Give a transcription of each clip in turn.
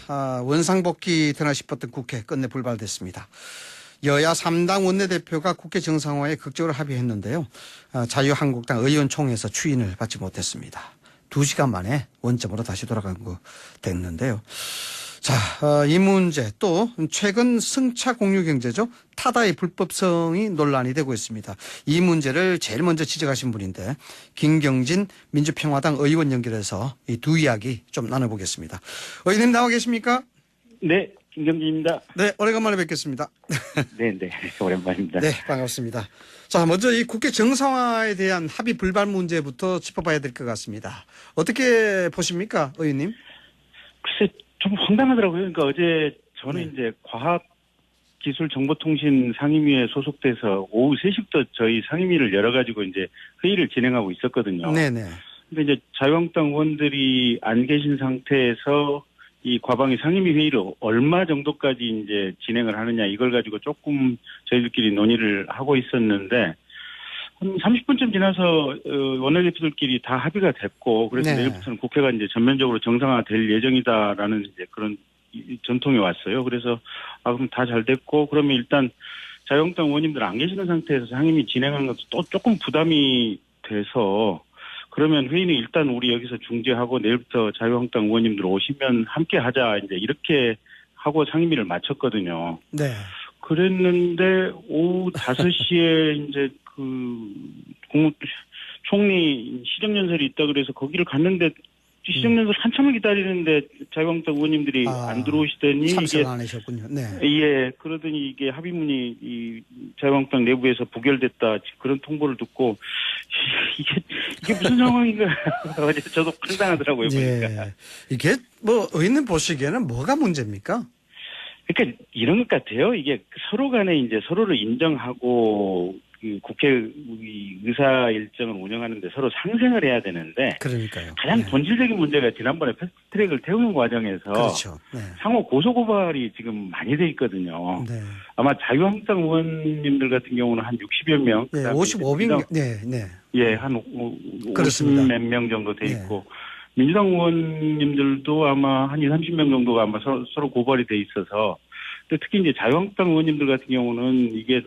원상복귀 되나 싶었던 국회 끝내 불발됐습니다. 여야 3당 원내대표가 국회 정상화에 극적으로 합의했는데요. 자유한국당 의원총회에서 추인을 받지 못했습니다. 2시간 만에 원점으로 다시 돌아간 거 됐는데요. 자, 이 문제 또 최근 승차 공유 경제죠. 타다의 불법성이 논란이 되고 있습니다. 이 문제를 제일 먼저 지적하신 분인데 김경진 민주평화당 의원 연결해서 이 두 이야기 좀 나눠보겠습니다. 의원님 나와 계십니까? 네, 김경진입니다. 네, 오래간만에 뵙겠습니다. 네, 오랜만입니다. 네, 반갑습니다. 자, 먼저 이 국회 정상화에 대한 합의 불발 문제부터 짚어봐야 될 것 같습니다. 어떻게 보십니까, 의원님? 글쎄, 좀 황당하더라고요. 그러니까 어제 저는 이제 과학기술정보통신 상임위에 소속돼서 오후 3시부터 저희 상임위를 열어가지고 이제 회의를 진행하고 있었거든요. 네네. 근데 이제 자유한국당 의원들이 안 계신 상태에서 이 과방위 상임위 회의를 얼마 정도까지 이제 진행을 하느냐 이걸 가지고 조금 저희들끼리 논의를 하고 있었는데 한 30분쯤 지나서 원내대표들끼리 다 합의가 됐고 그래서 네. 내일부터는 국회가 이제 전면적으로 정상화될 예정이다라는 이제 그런 전통이 왔어요. 그래서 그럼 다 잘 됐고 그러면 일단 자유한국당 의원님들 안 계시는 상태에서 상임위 진행하는 것도 또 조금 부담이 돼서 그러면 회의는 일단 우리 여기서 중지하고 내일부터 자유한국당 의원님들 오시면 함께 하자 이제 이렇게 하고 상임위를 마쳤거든요. 네. 그랬는데 오후 5시에 이제 총리 시정연설이 있다 그래서 거기를 갔는데 시정연설 한참을 기다리는데 자유한국당 의원님들이 안 들어오시더니 참석을 안 하셨군요. 네. 예, 그러더니 이게 합의문이 이 자유한국당 내부에서 부결됐다 그런 통보를 듣고 이게 무슨 상황인가 어제 저도 황당하더라고요. 보니까. 예. 이게 뭐 의원님 보시기에는 뭐가 문제입니까? 그러니까 이런 것 같아요. 이게 서로 간에 이제 서로를 인정하고 그 국회 의사 일정을 운영하는데 서로 상생을 해야 되는데 그러니까요. 가장 네. 본질적인 문제가 지난번에 패스트트랙을 태우는 과정에서 그렇죠. 네. 상호 고소고발이 지금 많이 돼 있거든요. 네. 아마 자유한국당 의원님들 같은 경우는 한 60여 명. 네, 55명. 네, 네. 예, 한 50 몇 명 정도 돼 있고 민주당 의원님들도 아마 한 20, 30명 정도가 아마 서로 고발이 돼 있어서 특히 이제 자유한국당 의원님들 같은 경우는 이게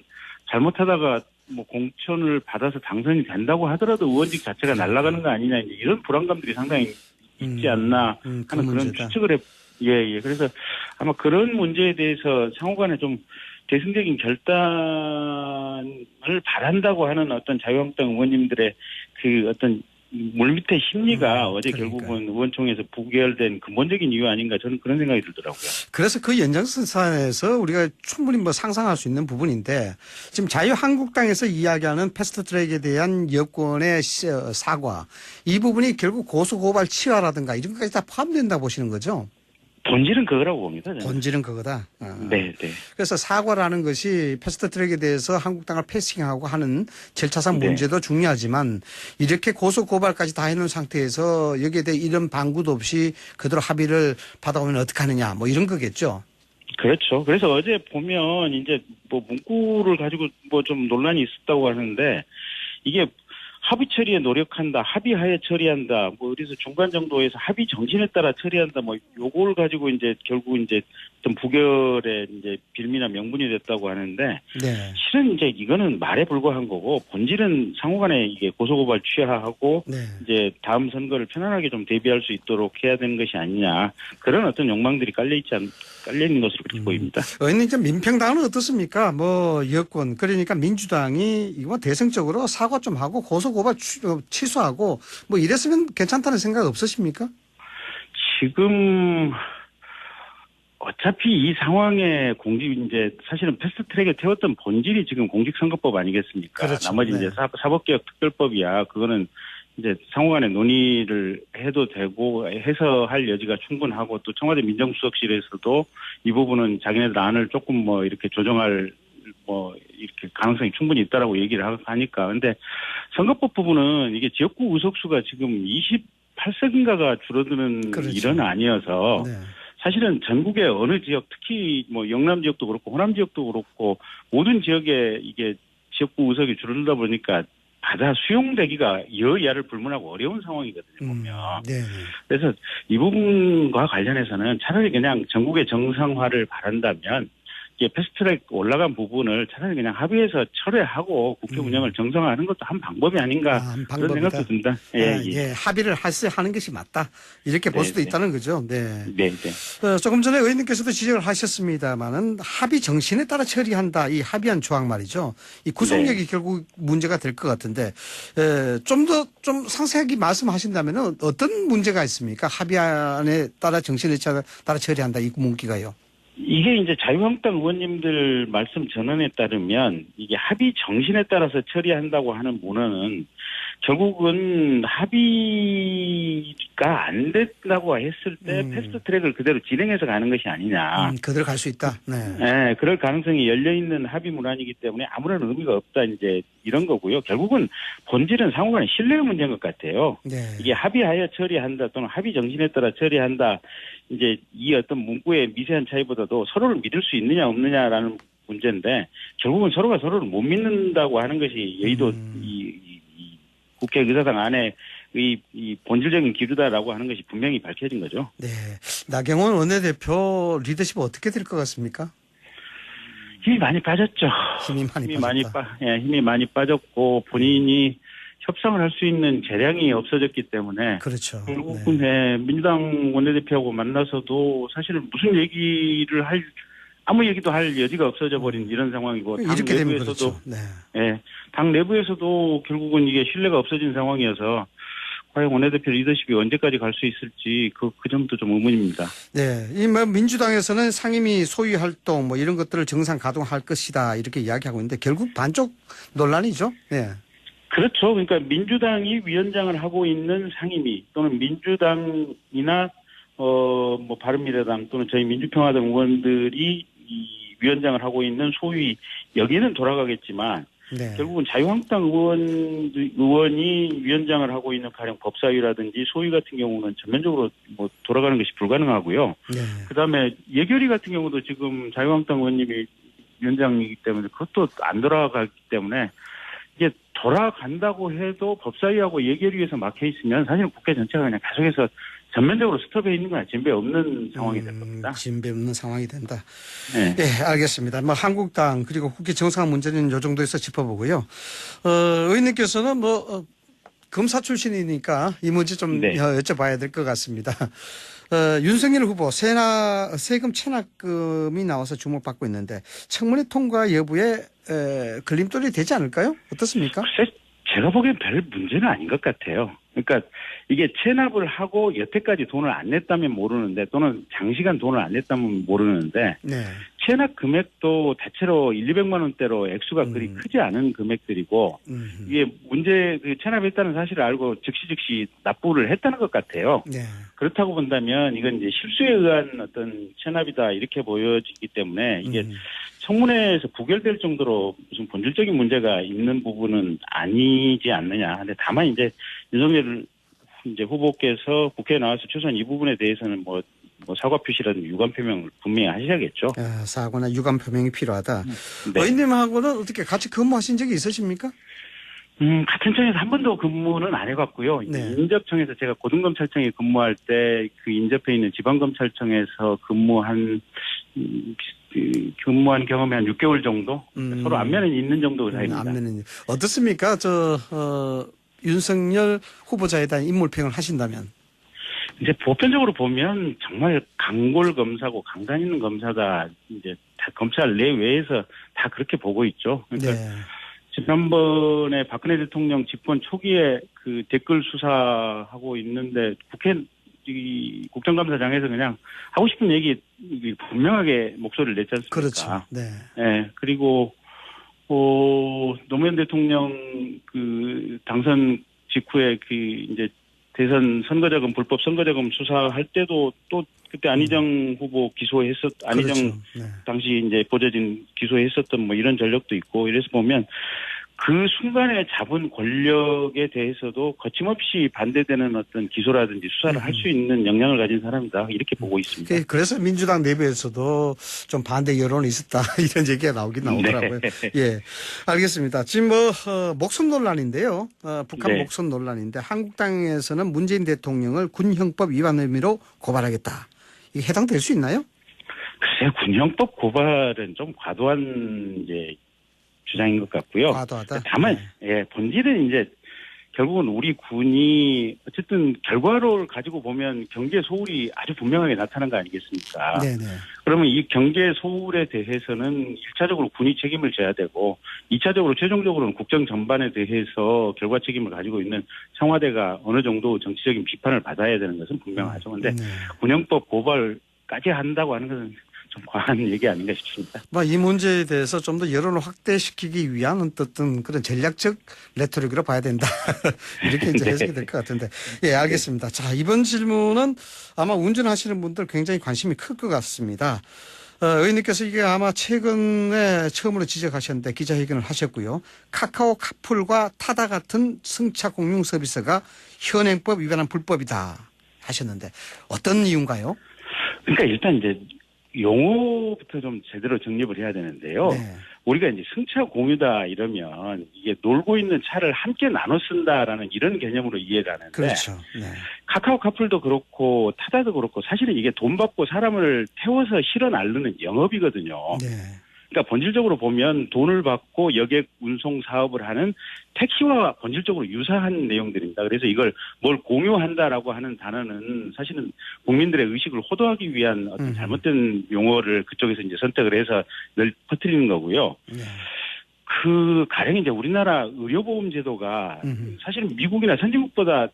잘못하다가 뭐 공천을 받아서 당선이 된다고 하더라도 의원직 자체가 날아가는 거 아니냐 이런 불안감들이 상당히 있지 않나 하는 그런 추측을 해. 예. 그래서 아마 그런 문제에 대해서 상호간에 좀 대승적인 결단을 바란다고 하는 어떤 자유한국당 의원님들의 그 어떤 물밑의 심리가 어제 결국은 의원총회에서 부결된 근본적인 이유 아닌가 저는 그런 생각이 들더라고요. 그래서 그 연장선상에서 우리가 충분히 뭐 상상할 수 있는 부분인데 지금 자유한국당에서 이야기하는 패스트트랙에 대한 여권의 사과 이 부분이 결국 고소고발 치하라든가 이런 것까지 다 포함된다 보시는 거죠? 본질은 그거라고 봅니다. 저는. 본질은 그거다. 네. 그래서 사과라는 것이 패스트트랙에 대해서 한국당을 패싱하고 하는 절차상 문제도 중요하지만 이렇게 고소고발까지 다 해놓은 상태에서 여기에 대해 이런 방구도 없이 그대로 합의를 받아오면 어떡하느냐 뭐 이런 거겠죠. 그렇죠. 그래서 어제 보면 이제 뭐 문구를 가지고 뭐 좀 논란이 있었다고 하는데 이게 합의 처리에 노력한다, 합의하에 처리한다, 뭐 그래서 중간 정도에서 합의 정신에 따라 처리한다, 뭐 요걸 가지고 이제 결국 이제 어떤 부결의 이제 빌미나 명분이 됐다고 하는데 실은 이제 이거는 말에 불과한 거고 본질은 상호간에 이게 고소고발 취하하고 이제 다음 선거를 편안하게 좀 대비할 수 있도록 해야 되는 것이 아니냐 그런 어떤 욕망들이 깔려 있는 것으로 그렇게 보입니다. 의원님 좀 민평당은 어떻습니까? 뭐 여권 그러니까 민주당이 이거 대승적으로 사과 좀 하고 고소고발 취소하고 뭐 이랬으면 괜찮다는 생각 없으십니까? 지금 어차피 이 상황에 이제 사실은 패스트트랙에 태웠던 본질이 지금 공직선거법 아니겠습니까? 그렇죠. 나머지 이제 사법개혁 특별법이야. 그거는 이제 상호간에 논의를 해도 되고 해서 할 여지가 충분하고 또 청와대 민정수석실에서도 이 부분은 자기네들 안을 조금 뭐 이렇게 조정할 뭐 이렇게 가능성이 충분히 있다라고 얘기를 하니까. 근데 선거법 부분은 이게 지역구 의석수가 지금 28석인가가 줄어드는 일은 아니어서 사실은 전국의 어느 지역 특히 뭐 영남 지역도 그렇고 호남 지역도 그렇고 모든 지역에 이게 지역구 의석이 줄어들다 보니까 받아 수용되기가 여야를 불문하고 어려운 상황이거든요, 보면. 네. 그래서 이 부분과 관련해서는 차라리 그냥 전국의 정상화를 바란다면 이게 패스트트랙 올라간 부분을 차라리 그냥 합의해서 철회하고 국회 운영을 정상화하는 것도 한 방법이 아닌가 그런 방법이다. 생각도 든다. 합의를 하는 것이 맞다. 이렇게 볼 수도 있다는 거죠. 네. 네. 조금 전에 의원님께서도 지적을 하셨습니다만은 합의 정신에 따라 처리한다. 이 합의한 조항 말이죠. 이 구속력이 결국 문제가 될 것 같은데 좀 상세하게 말씀하신다면은 어떤 문제가 있습니까? 합의안에 따라 정신에 따라 처리한다. 이 문기가요. 이게 이제 자유한국당 의원님들 말씀 전언에 따르면 이게 합의 정신에 따라서 처리한다고 하는 문헌은 결국은 합의가 안 됐다고 했을 때 패스트 트랙을 그대로 진행해서 가는 것이 아니냐. 그대로 갈 수 있다. 네. 네, 그럴 가능성이 열려 있는 합의 문안이기 때문에 아무런 의미가 없다 이제 이런 거고요. 결국은 본질은 상호간의 신뢰의 문제인 것 같아요. 네. 이게 합의하여 처리한다 또는 합의 정신에 따라 처리한다. 이제 이 어떤 문구의 미세한 차이보다도 서로를 믿을 수 있느냐 없느냐라는 문제인데 결국은 서로가 서로를 못 믿는다고 하는 것이 여의도 이 국회 의사당 안에 이 본질적인 기류다라고 하는 것이 분명히 밝혀진 거죠. 네. 나경원 원내대표 리더십 어떻게 될 것 같습니까? 힘이 많이 빠졌죠. 힘이 많이 빠졌고 본인이 협상을 할 수 있는 재량이 없어졌기 때문에 그렇죠. 결국은 민주당 원내대표하고 만나서도 사실은 무슨 얘기를 아무 얘기도 할 여지가 없어져 버린 이런 상황이고 이렇게 되면 그렇죠. 당 내부에서도 결국은 이게 신뢰가 없어진 상황이어서 과연 원내대표 리더십이 언제까지 갈 수 있을지 그 점도 좀 의문입니다. 네, 이 민주당에서는 상임위 소위 활동 이런 것들을 정상 가동할 것이다 이렇게 이야기하고 있는데 결국 반쪽 논란이죠. 네. 그렇죠. 그러니까 민주당이 위원장을 하고 있는 상임위 또는 민주당이나 바른미래당 또는 저희 민주평화당 의원들이 이 위원장을 하고 있는 소위 여기는 돌아가겠지만 결국은 자유한국당 의원이 위원장을 하고 있는 가령 법사위라든지 소위 같은 경우는 전면적으로 돌아가는 것이 불가능하고요. 그다음에 예결위 같은 경우도 지금 자유한국당 의원님이 위원장이기 때문에 그것도 안 돌아가기 때문에 이게 돌아간다고 해도 법사위하고 예결위에서 막혀 있으면 사실은 국회 전체가 그냥 계속해서 전면적으로 스톱해 있는 건 진배 없는 상황이 될 겁니다. 진배 없는 상황이 된다. 네, 알겠습니다. 한국당 그리고 국회 정상화 문제는 이 정도에서 짚어보고요. 의원님께서는 검사 출신이니까 이 문제 좀 여쭤봐야 될 것 같습니다. 윤석열 후보 세금 체납금이 나와서 주목받고 있는데 청문회 통과 여부에 걸림돌이 되지 않을까요? 어떻습니까? 글쎄, 제가 보기엔 별 문제는 아닌 것 같아요. 그러니까 이게 체납을 하고 여태까지 돈을 안 냈다면 모르는데 또는 장시간 돈을 안 냈다면 모르는데 체납 금액도 대체로 1,200만 원대로 액수가 그리 크지 않은 금액들이고 이게 체납했다는 사실을 알고 즉시 납부를 했다는 것 같아요. 그렇다고 본다면 이건 이제 실수에 의한 어떤 체납이다 이렇게 보여지기 때문에 이게 청문회에서 부결될 정도로 무슨 본질적인 문제가 있는 부분은 아니지 않느냐. 근데 다만 이제 윤석열 후보께서 국회에 나와서 최소한 이 부분에 대해서는 사과 표시라든지 유감 표명을 분명히 하셔야겠죠. 사과나 유감 표명이 필요하다. 의원님하고는 어떻게 같이 근무하신 적이 있으십니까? 같은 청에서 한 번도 근무는 안 해봤고요. 인접청에서 제가 고등검찰청에 근무할 때 그 인접해 있는 지방검찰청에서 근무한 경험이 한 6개월 정도? 서로 안면은 있는 정도 사이입니다. 안면은 어떻습니까? 윤석열 후보자에 대한 인물평을 하신다면? 이제 보편적으로 보면 정말 강골 검사고 강단 있는 검사다. 이제 다 검찰 내외에서 다 그렇게 보고 있죠. 그러니까 지난번에 박근혜 대통령 집권 초기에 그 댓글 수사하고 있는데 국정감사장에서 그냥 하고 싶은 얘기 분명하게 목소리를 냈지 않습니까? 그렇죠. 그리고 노무현 대통령 당선 직후에 이제 대선 선거자금 불법 선거자금 수사할 때도 또 그때 안희정 후보 안희정 당시 이제 보좌진 기소했었던 이런 전력도 있고 이래서 보면 그 순간에 잡은 권력에 대해서도 거침없이 반대되는 어떤 기소라든지 수사를 할 수 있는 역량을 가진 사람이다. 이렇게 보고 있습니다. 그래서 민주당 내부에서도 좀 반대 여론이 있었다. 이런 얘기가 나오긴 나오더라고요. 네. 예. 알겠습니다. 지금 목숨 논란인데요. 북한 네. 목숨 논란인데 한국당에서는 문재인 대통령을 군형법 위반 혐의로 고발하겠다. 이게 해당될 수 있나요? 글쎄, 군형법 고발은 좀 과도한 이제 주장인 것 같고요. 과도하다. 다만, 네. 예, 본질은 이제 결국은 우리 군이 어쨌든 결과를 가지고 보면 경계 소홀이 아주 분명하게 나타난 거 아니겠습니까? 네네. 그러면 이 경계 소홀에 대해서는 1차적으로 군이 책임을 져야 되고 2차적으로 최종적으로는 국정 전반에 대해서 결과 책임을 가지고 있는 청와대가 어느 정도 정치적인 비판을 받아야 되는 것은 분명하죠. 그런데 네. 군형법 고발까지 한다고 하는 것은 좀 과한 얘기 아닌가 싶습니다. 이 문제에 대해서 좀 더 여론을 확대시키기 위한 어떤 그런 전략적 레토릭으로 봐야 된다. 이렇게 이제 네. 해석이 될 것 같은데. 예, 알겠습니다. 자, 이번 질문은 아마 운전하시는 분들 굉장히 관심이 클 것 같습니다. 의원님께서 이게 아마 최근에 처음으로 지적하셨는데 기자회견을 하셨고요. 카카오 카풀과 타다 같은 승차 공유 서비스가 현행법 위반한 불법이다 하셨는데 어떤 이유인가요? 그러니까 일단 이제 용어부터 좀 제대로 정립을 해야 되는데요. 네. 우리가 이제 승차 공유다 이러면 이게 놀고 있는 차를 함께 나눠 쓴다라는 이런 개념으로 이해가 하는데 그렇죠. 네. 카카오 카풀도 그렇고 타다도 그렇고 사실은 이게 돈 받고 사람을 태워서 실어 나르는 영업이거든요. 네. 그러니까 본질적으로 보면 돈을 받고 여객 운송 사업을 하는 택시와 본질적으로 유사한 내용들입니다. 그래서 이걸 뭘 공유한다라고 하는 단어는 사실은 국민들의 의식을 호도하기 위한 어떤 잘못된 용어를 그쪽에서 이제 선택을 해서 늘 퍼뜨리는 거고요. 네. 가령 이제 우리나라 의료보험 제도가 사실은 미국이나 선진국보다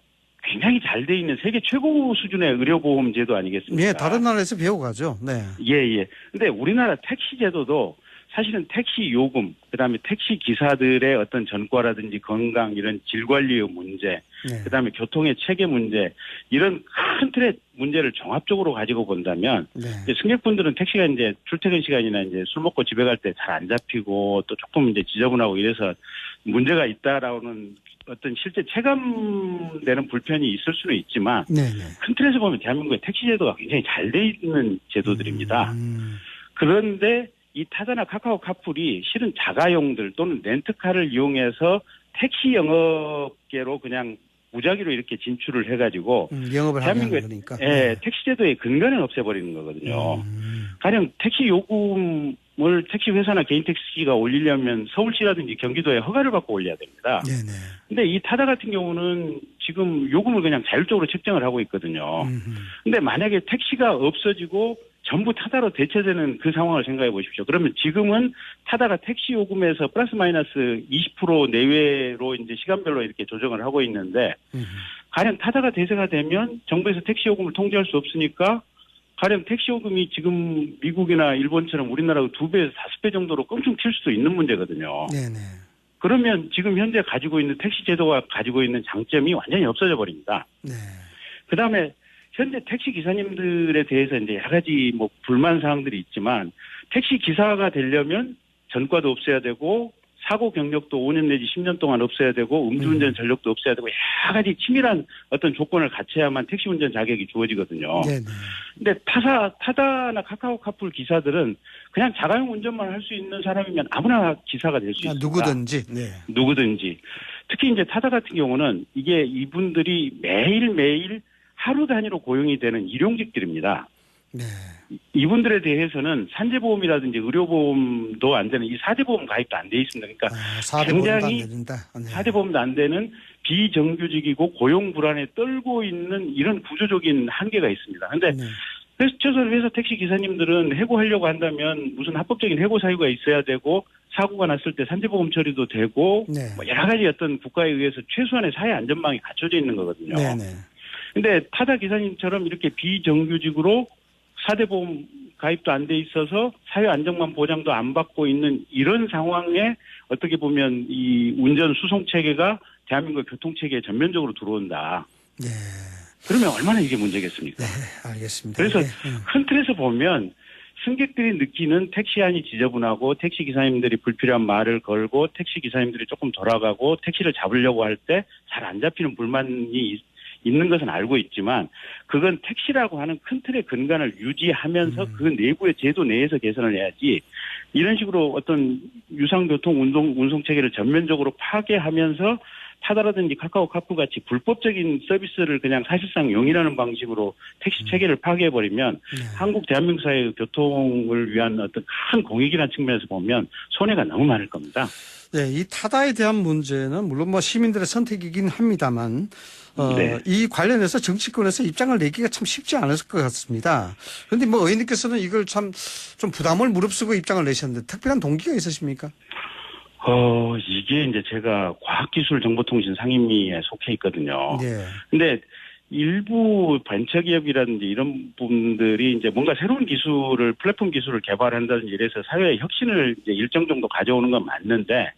굉장히 잘 돼 있는 세계 최고 수준의 의료보험 제도 아니겠습니까? 네, 다른 나라에서 배워가죠. 네. 예. 근데 우리나라 택시 제도도 사실은 택시 요금, 그다음에 택시 기사들의 어떤 전과라든지 건강 이런 질 관리의 문제, 네. 그다음에 교통의 체계 문제 이런 큰 틀의 문제를 종합적으로 가지고 본다면 네. 이제 승객분들은 택시가 이제 출퇴근 시간이나 이제 술 먹고 집에 갈 때 잘 안 잡히고 또 조금 이제 지저분하고 이래서 문제가 있다라는 어떤 실제 체감되는 불편이 있을 수는 있지만 네네. 큰 틀에서 보면 대한민국의 택시 제도가 굉장히 잘 돼 있는 제도들입니다. 그런데 이 타다나 카카오 카풀이 실은 자가용들 또는 렌트카를 이용해서 택시 영업계로 그냥 무작위로 이렇게 진출을 해가지고 영업을 하는 대한민국의 거니까. 택시 제도의 근간을 없애버리는 거거든요. 가령 택시 요금을 택시 회사나 개인 택시가 올리려면 서울시라든지 경기도에 허가를 받고 올려야 됩니다. 네네. 근데 이 타다 같은 경우는 지금 요금을 그냥 자율적으로 책정을 하고 있거든요. 근데 만약에 택시가 없어지고 전부 타다로 대체되는 그 상황을 생각해 보십시오. 그러면 지금은 타다가 택시 요금에서 플러스 마이너스 20% 내외로 이제 시간별로 이렇게 조정을 하고 있는데 가령 타다가 대세가 되면 정부에서 택시 요금을 통제할 수 없으니까 가령 택시 요금이 지금 미국이나 일본처럼 우리나라 2배에서 5배 정도로 껑충 튈 수도 있는 문제거든요. 네네. 그러면 지금 현재 가지고 있는 택시 제도가 가지고 있는 장점이 완전히 없어져 버립니다. 네. 그다음에 현재 택시 기사님들에 대해서 이제 여러 가지 뭐 불만 사항들이 있지만 택시 기사가 되려면 전과도 없애야 되고 사고 경력도 5년 내지 10년 동안 없애야 되고 음주운전 전력도 없애야 되고 여러 가지 치밀한 어떤 조건을 갖춰야만 택시 운전 자격이 주어지거든요. 네네. 근데 타다나 카카오 카풀 기사들은 그냥 자가용 운전만 할 수 있는 사람이면 아무나 기사가 될 수 있습니다. 누구든지. 네. 누구든지. 특히 이제 타다 같은 경우는 이게 이분들이 매일매일 하루 단위로 고용이 되는 일용직들입니다. 네. 이분들에 대해서는 산재보험이라든지 의료보험도 안 되는 이 4대 보험 가입도 안 돼 있습니다. 그러니까 4대 보험도 안 굉장히 된다. 네. 4대 보험도 안 되는 비정규직이고 고용 불안에 떨고 있는 이런 구조적인 한계가 있습니다. 그런데 네. 회사 택시 기사님들은 해고하려고 한다면 무슨 합법적인 해고 사유가 있어야 되고 사고가 났을 때 산재보험 처리도 되고 네. 뭐 여러 가지 어떤 국가에 의해서 최소한의 사회 안전망이 갖춰져 있는 거거든요. 네네. 근데 타다 기사님처럼 이렇게 비정규직으로 4대 보험 가입도 안 돼 있어서 사회 안전망 보장도 안 받고 있는 이런 상황에 어떻게 보면 이 운전 수송 체계가 대한민국 교통 체계에 전면적으로 들어온다. 네. 그러면 얼마나 이게 문제겠습니까? 네, 알겠습니다. 그래서 네. 큰 틀에서 보면 승객들이 느끼는 택시 안이 지저분하고 택시 기사님들이 불필요한 말을 걸고 택시 기사님들이 조금 돌아가고 택시를 잡으려고 할 때 잘 안 잡히는 불만이 있는 것은 알고 있지만 그건 택시라고 하는 큰 틀의 근간을 유지하면서 그 내부의 제도 내에서 개선을 해야지 이런 식으로 어떤 유상교통 운송 체계를 전면적으로 파괴하면서 타다라든지 카카오카푸 같이 불법적인 서비스를 그냥 사실상 용인하는 방식으로 택시 체계를 파괴해버리면 한국 대한민국 사회의 교통을 위한 어떤 큰 공익이라는 측면에서 보면 손해가 너무 많을 겁니다. 네, 이 타다에 대한 문제는 물론 뭐 시민들의 선택이긴 합니다만 네. 이 관련해서 정치권에서 입장을 내기가 참 쉽지 않았을 것 같습니다. 그런데 뭐 의원님께서는 이걸 참 좀 부담을 무릅쓰고 입장을 내셨는데 특별한 동기가 있으십니까? 이게 이제 제가 과학기술정보통신 상임위에 속해 있거든요. 네. 근데 일부 벤처기업이라든지 이런 분들이 이제 뭔가 새로운 기술을 플랫폼 기술을 개발한다든지 이래서 사회의 혁신을 이제 일정 정도 가져오는 건 맞는데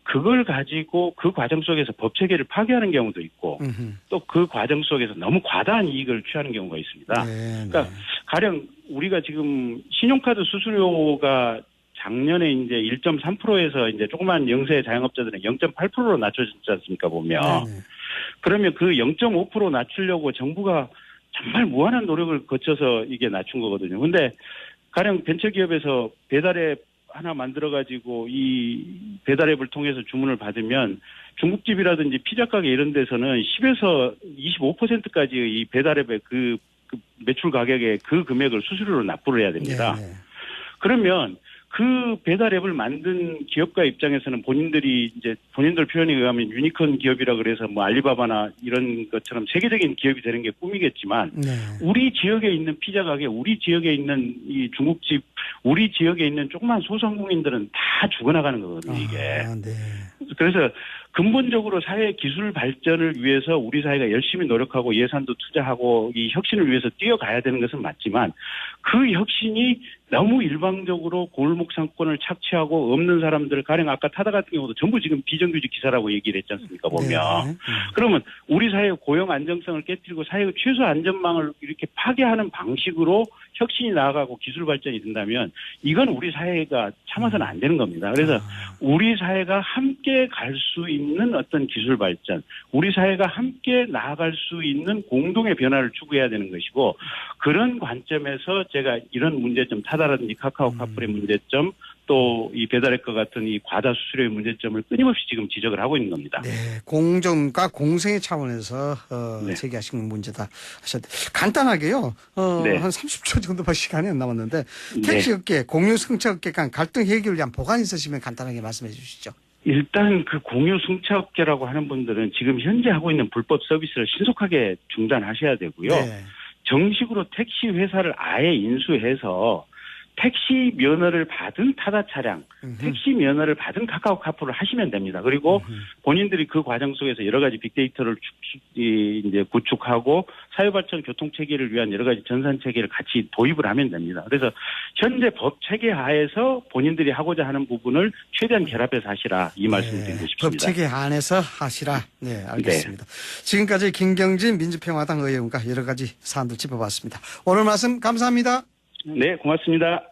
그걸 가지고 그 과정 속에서 법 체계를 파괴하는 경우도 있고 또 그 과정 속에서 너무 과다한 이익을 취하는 경우가 있습니다. 네, 그러니까 가령 우리가 지금 신용카드 수수료가 작년에 이제 1.3%에서 이제 조그만 영세 자영업자들은 0.8%로 낮춰졌지 않습니까, 보면. 네. 그러면 그 0.5% 낮추려고 정부가 정말 무한한 노력을 거쳐서 이게 낮춘 거거든요. 근데 가령 벤처기업에서 배달앱 하나 만들어가지고 이 배달앱을 통해서 주문을 받으면 중국집이라든지 피자 가게 이런 데서는 10에서 25%까지 이 배달앱의 그 매출 가격의 그 금액을 수수료로 납부를 해야 됩니다. 네, 네. 그러면 그 배달앱을 만든 기업가 입장에서는 본인들이 이제 본인들 표현에 의하면 유니콘 기업이라 그래서 뭐 알리바바나 이런 것처럼 세계적인 기업이 되는 게 꿈이겠지만 네. 우리 지역에 있는 피자 가게, 우리 지역에 있는 이 중국집, 우리 지역에 있는 조그만 소상공인들은 다 죽어나가는 거거든요, 이게. 네. 그래서 근본적으로 사회 기술 발전을 위해서 우리 사회가 열심히 노력하고 예산도 투자하고 이 혁신을 위해서 뛰어가야 되는 것은 맞지만 그 혁신이 너무 일방적으로 골목 상권을 착취하고 없는 사람들 가령 아까 타다 같은 경우도 전부 지금 비정규직 기사라고 얘기를 했지 않습니까 보면. 네. 그러면 우리 사회의 고용 안정성을 깨뜨리고 사회의 최소 안전망을 이렇게 파괴하는 방식으로 혁신이 나아가고 기술 발전이 된다면 이건 우리 사회가 참아서는 안 되는 겁니다. 그래서 우리 사회가 함께 갈 수 있는 어떤 기술 발전, 우리 사회가 함께 나아갈 수 있는 공동의 변화를 추구해야 되는 것이고 그런 관점에서 제가 이런 문제점, 타다라든지 카카오카풀의 문제점, 또 이 배달앱과 같은 이 과다 수수료의 문제점을 끊임없이 지금 지적을 하고 있는 겁니다. 네, 공정과 공생의 차원에서 네. 제기하신 문제다 하셨는데 간단하게요. 네. 한 30초 정도밖에 시간이 안 남았는데 네. 택시업계, 공유승차업계 간 갈등 해결을 위한 보관 있으시면 간단하게 말씀해 주시죠. 일단 그 공유 승차업계라고 하는 분들은 지금 현재 하고 있는 불법 서비스를 신속하게 중단하셔야 되고요. 네. 정식으로 택시 회사를 아예 인수해서 택시 면허를 받은 타다 차량, 택시 면허를 받은 카카오카푸를 하시면 됩니다. 그리고 본인들이 그 과정 속에서 여러 가지 빅데이터를 이제 구축하고 사회발전 교통 체계를 위한 여러 가지 전산 체계를 같이 도입을 하면 됩니다. 그래서 현재 법 체계 하에서 본인들이 하고자 하는 부분을 최대한 결합해서 하시라 이 말씀을 드리고 싶습니다. 법 체계 안에서 하시라. 네, 알겠습니다. 지금까지 김경진 민주평화당 의원과 여러 가지 사안들 짚어봤습니다. 오늘 말씀 감사합니다. 네, 고맙습니다.